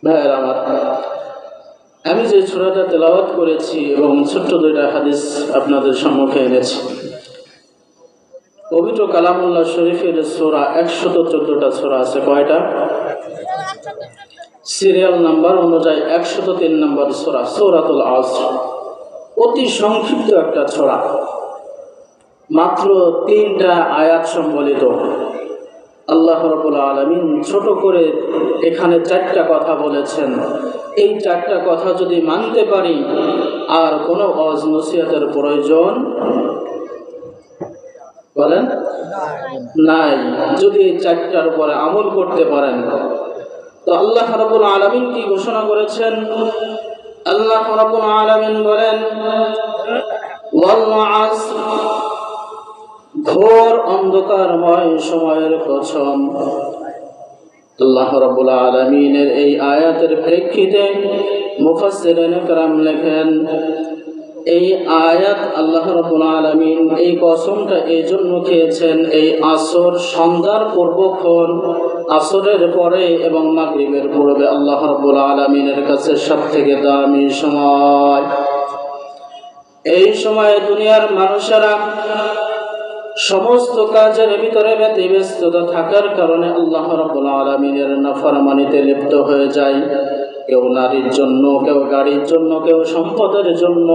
ভাইয়ের আমার, আমি যে সূরাটা তেলাওয়াত করেছি এবং ছোট্ট দুইটা হাদিস আপনাদের সম্মুখে এনেছি, পবিত্র কালামুল্লাহ শরীফের সূরা 114টা সূরা আছে। কয়টা? সিরিয়াল নাম্বার অনুযায়ী 103 নম্বর সূরা, সূরাতুল আসর। অতি সংক্ষিপ্ত একটা সূরা, মাত্র 3টা আয়াত সম্বলিত। আল্লাহ রাব্বুল আলামিন ছোট করে এখানে 4টা কথা বলেছেন। এই 4টা কথা যদি মানতে পারি, আর কোনো ওয়াজ নসিহতের প্রয়োজন বলেন নাই। যদি এই 4টার উপরে আমল করতে পারেন, তো আল্লাহ রাব্বুল আলামিন কি ঘোষণা করেছেন? আল্লাহ রাব্বুল আলামিন বলেন, ওয়াল আসর, ঘোর অন্ধকারময় সময়ের কসম। আল্লাহ রাব্বুল আলামিনের এই আয়াতের প্রেক্ষিতে মুফাসসিরিনে কেরাম লেখেন, এই আয়াত আল্লাহ রাব্বুল আলামিন এই কসমটা এই জন্য খেয়েছেন, এই আসর সন্ধ্যার পূর্বক্ষণ, আসরের পরে এবং মাগরিবের পূর্বে আল্লাহ রাব্বুল আলামিনের কাছে সবথেকে দামি সময়। এই সময়ে দুনিয়ার মানুষেরা সমস্ত কাজের ভিতরে ব্যতিব্যস্ততা থাকার কারণে আল্লাহ রাব্বুল আলামিনের নাফরমানিতে লিপ্ত হয়ে যায়। কেউ নারীর জন্য, কেউ গাড়ির জন্য, কেউ সম্পদের জন্য।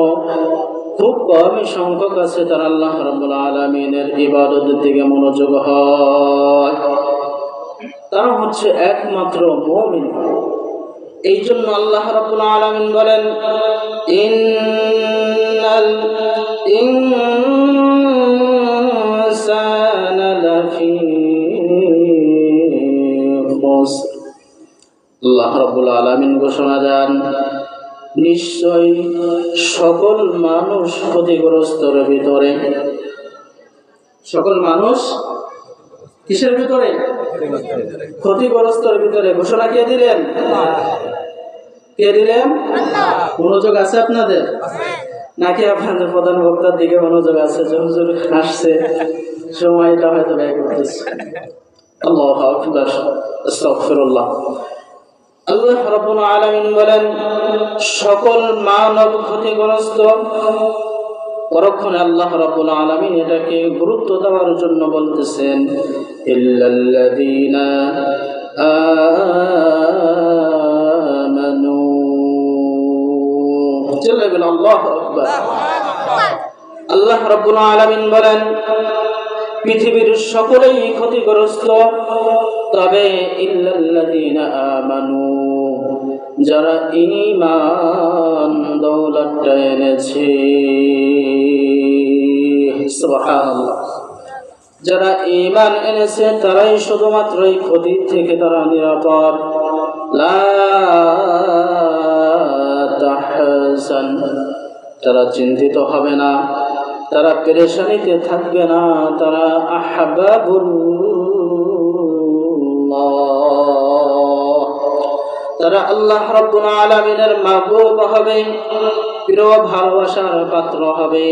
খুব কমই সংখ্যক আছে তারা আল্লাহ রাব্বুল আলামিনের ইবাদতের দিকে মনোযোগ হয়। তারা হচ্ছে একমাত্র মুমিন। এই জন্য আল্লাহ রাব্বুল আলামিন বলেন, ইন্নাল ইনসানা লাফি খুসর। আল্লাহ রাব্বুল আলামিন ঘোষণা দেন, নিশ্চয় সকল মানুষ ক্ষতিগ্রস্তের ভিতরে। সকল মানুষ কিসের ভিতরে? ক্ষতিগ্রস্তের ভিতরে। ঘোষণা কে দিলেন? কে দিলেন? মনোযোগ আছে আপনাদের নাকি আপনাদের প্রধান বক্তার দিকে মনোযোগ আছে? যে হুজুর আসছে, সময়টা হয়তো ব্যয় করতেছে। আল্লাহু আকবার, আস্তাগফিরুল্লাহ। আল্লাহ রাব্বুল আলামিন বলেন, সকল মানব ক্ষতিগ্রস্ত। পরক্ষণে আল্লাহ রাব্বুল আলামিন এটাকে গুরুত্ব দেওয়ার জন্য বলতেছেন, ইল্লাল্লাযীনা আমানু। চলে বলেন আল্লাহু আকবার। আল্লাহ রাব্বুল আলামিন বলেন, পৃথিবীর সকলেই ক্ষতিগ্রস্ত, তবে ইল্লাল্লাযীনা আমানু, যারা ঈমান দৌলতটা এনেছে। সুবহানাল্লাহ। যারা ঈমান এনেছে তারাই শুধুমাত্র এই ক্ষতি থেকে তারা নিরাপদ। লা তাহজান, তারা চিন্তিত হবে না, তারা পেরেশানিতে থাকবে না, তারা আহবাবুল্লাহ, তারা আল্লাহ রাব্বুল আলামিনের মাহবুব হবে, প্রিয় ভালোবাসার পাত্র হবে।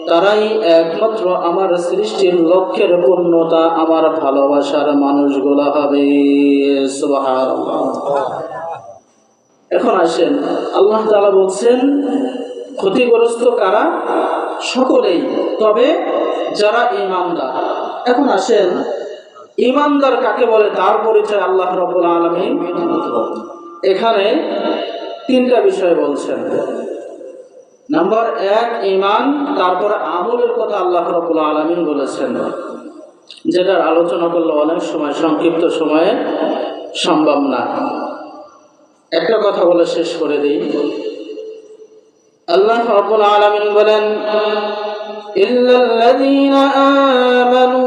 তারাই একমাত্র আমার সৃষ্টির লক্ষ্যের পূর্ণতা, আমার ভালোবাসার মানুষগুলো হবে। সুবহানাল্লাহ। এখন আসেন, আল্লাহ তাআলা বলছেন ক্ষতিগ্রস্ত কারা? সকলেই, তবে যারা ঈমানদার। এখন আসেন, ঈমানদার কাকে বলে তার পরিচয় আল্লাহ রাব্বুল আলামিন এখানে 3টা বিষয় বলছেন। নাম্বার 1 ঈমান, তারপর আমলের কথা আল্লাহ রাব্বুল আলামিন বলেছেন, যেটার আলোচনা করলে অনেক সময় সংক্ষিপ্ত সময়ে সম্ভব না। একটা কথা বলে শেষ করে দিই। আল্লাহ রাব্বুল আলামিন বলেন, ইল্লাল্লাযীনা আমানু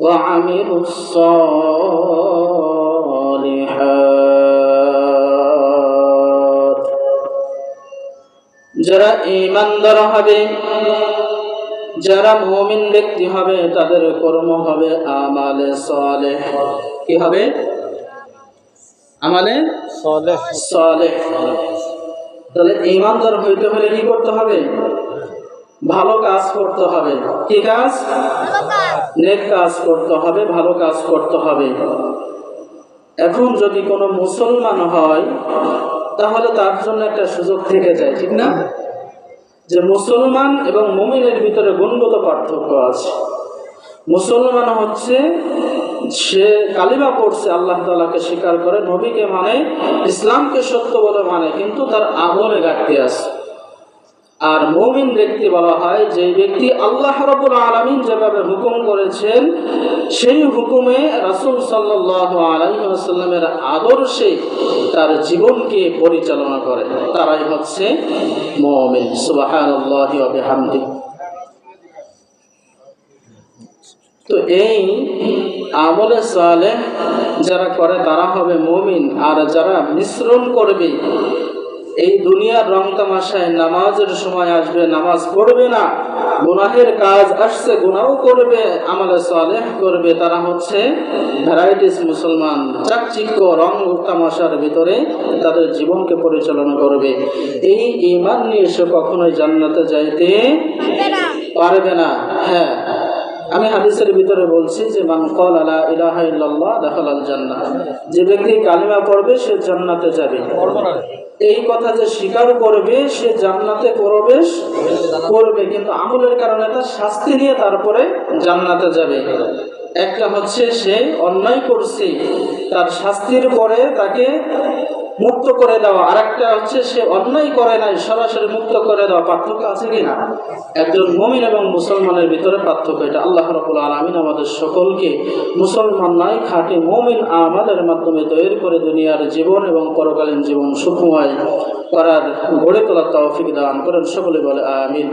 ওয়া আমিলুস সালিহাত। যারা ঈমানদার হবে, যারা মুমিন ব্যক্তি হবে, তাদের কর্ম হবে আমালে সালেহ। কি হবে? আমালে সালেহ। তাহলে ঈমানদার হইতে হলে কি করতে হবে? ভালো কাজ করতে হবে। কি কাজ? নেক কাজ করতে হবে, ভালো কাজ করতে হবে। এখন যদি কোনো মুসলমান হয় তাহলে তার জন্য একটা সুযোগ থেকে যায়, ঠিক না? যে মুসলমান এবং মুমিনের ভিতরে গুণগত পার্থক্য আছে। মুসলমান হচ্ছে সে কালিমা পড়ছে, আল্লাহ তাআলাকে স্বীকার করে, নবীকে মানে, ইসলামকে সত্য বলে মানে, কিন্তু তার আমলে ঘাটতি আছে। আর মুমিন ব্যক্তি বলা হয় যে ব্যক্তি আল্লাহ রাব্বুল আলামিন যেভাবে হুকুম করেছেন সেই হুকুমে রাসূল সাল্লাল্লাহু আলাইহি ওয়াসাল্লামের আদর্শে তার জীবনকে পরিচালনা করে, তারাই হচ্ছে মুমিন। সুবহানাল্লাহি ওয়া বিহামদিহি। তো এই আমলে সালেহ যারা করে তারা হবে মুমিন। আর যারা মিশ্রণ করবে, এই দুনিয়ার রং তামাশায় নামাজের সময় আসবে, নামাজ পড়বে না, গুনাহের কাজ আসছে গুনাহও করবে, আমলে সালেহ করবে, তারা হচ্ছে ভ্যারাইটিস মুসলমান। চাকচিক্য রং তামাশার ভিতরে তাদের জীবনকে পরিচালনা করবে। এই ঈমান নিয়ে সে কখনোই জান্নাতে যাইতে পারবে না। হ্যাঁ, আমি হাদিসের ভিতরে বলছি যে মান ক্বালা লা ইলাহা ইল্লাল্লাহ দাখালাল জান্নাহ, যে ব্যক্তি কালিমা পড়বে সে জান্নাতে যাবে। এই কথা যে স্বীকার করবে সে জান্নাতে প্রবেশ করবে, কিন্তু আমলের কারণে তার শাস্তি নিয়ে তারপরে জান্নাতে যাবে। একটা হচ্ছে সে অন্যায় করছে, তার শাস্তির পরে তাকে মুক্ত করে দেওয়া, আর একটা হচ্ছে সে অন্যায় করে নাই, সরাসরি মুক্ত করে দেওয়া। পার্থক্য আছে কিনা? একজন মুমিন এবং মুসলমানের ভিতরে পার্থক্য এটা। আল্লাহ রাব্বুল আলামিন আমাদের সকলকে মুসলমান নয় খাঁটি মুমিন আমাদের মাধ্যমে তৈরি করে দুনিয়ার জীবন এবং পরকালীন জীবন সুখময় করার, গড়ে তোলার তৌফিক দান করেন। সকলে বলে আমিন।